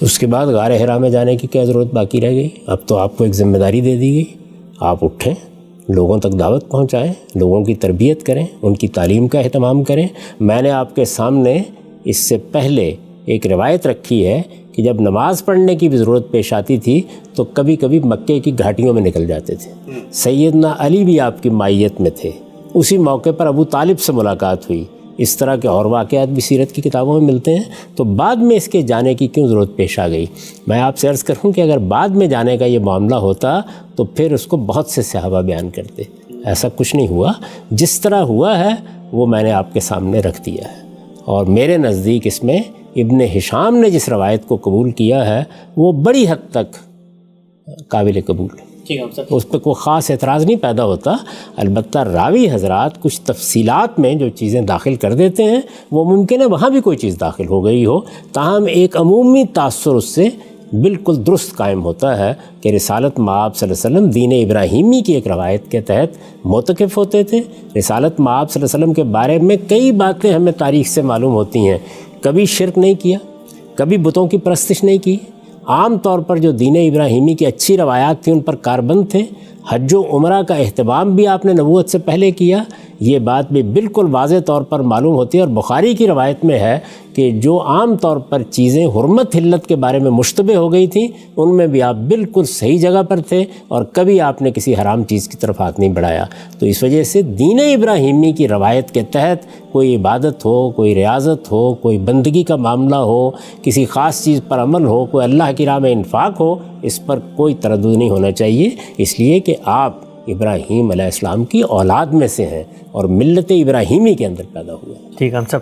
اس کے بعد غار حرا میں جانے کی کیا ضرورت باقی رہ گئی؟ اب تو آپ کو ایک ذمہ داری دے دی گئی، آپ اٹھیں، لوگوں تک دعوت پہنچائیں، لوگوں کی تربیت کریں، ان کی تعلیم کا اہتمام کریں۔ میں نے آپ کے سامنے اس سے پہلے ایک روایت رکھی ہے کہ جب نماز پڑھنے کی بھی ضرورت پیش آتی تھی تو کبھی کبھی مکے کی گھاٹیوں میں نکل جاتے تھے۔ سیدنا علی بھی آپ کی مائیت میں تھے، اسی موقع پر ابو طالب سے ملاقات ہوئی۔ اس طرح کے اور واقعات بھی سیرت کی کتابوں میں ملتے ہیں۔ تو بعد میں اس کے جانے کی کیوں ضرورت پیش آ گئی؟ میں آپ سے عرض کروں کہ اگر بعد میں جانے کا یہ معاملہ ہوتا تو پھر اس کو بہت سے صحابہ بیان کرتے۔ ایسا کچھ نہیں ہوا، جس طرح ہوا ہے وہ میں نے آپ کے سامنے رکھ دیا ہے، اور میرے نزدیک اس میں ابن ہشام نے جس روایت کو قبول کیا ہے وہ بڑی حد تک قابل قبول ہے، اس پہ کوئی خاص اعتراض نہیں پیدا ہوتا۔ البتہ راوی حضرات کچھ تفصیلات میں جو چیزیں داخل کر دیتے ہیں وہ ممکن ہے وہاں بھی کوئی چیز داخل ہو گئی ہو، تاہم ایک عمومی تاثر اس سے بالکل درست قائم ہوتا ہے کہ رسالت مآب صلی اللہ علیہ وسلم دین ابراہیمی کی ایک روایت کے تحت معتکف ہوتے تھے۔ رسالت مآب صلی اللہ علیہ وسلم کے بارے میں کئی باتیں ہمیں تاریخ سے معلوم ہوتی ہیں، کبھی شرک نہیں کیا، کبھی بتوں کی پرستش نہیں کی، عام طور پر جو دین ابراہیمی کی اچھی روایات تھیں ان پر کاربند تھے۔ حج و عمرہ کا اہتمام بھی آپ نے نبوت سے پہلے کیا، یہ بات بھی بالکل واضح طور پر معلوم ہوتی ہے۔ اور بخاری کی روایت میں ہے کہ جو عام طور پر چیزیں حرمت حلت کے بارے میں مشتبہ ہو گئی تھیں ان میں بھی آپ بالکل صحیح جگہ پر تھے، اور کبھی آپ نے کسی حرام چیز کی طرف ہاتھ نہیں بڑھایا۔ تو اس وجہ سے دین ابراہیمی کی روایت کے تحت کوئی عبادت ہو، کوئی ریاضت ہو، کوئی بندگی کا معاملہ ہو، کسی خاص چیز پر عمل ہو، کوئی اللہ کی راہ میں انفاق ہو، اس پر کوئی تردد نہیں ہونا چاہیے، اس لیے کہ آپ ابراہیم علیہ السلام کی اولاد میں سے ہیں اور ملت ابراہیمی کے اندر پیدا ہوئے۔ ٹھیک ہے ہم سب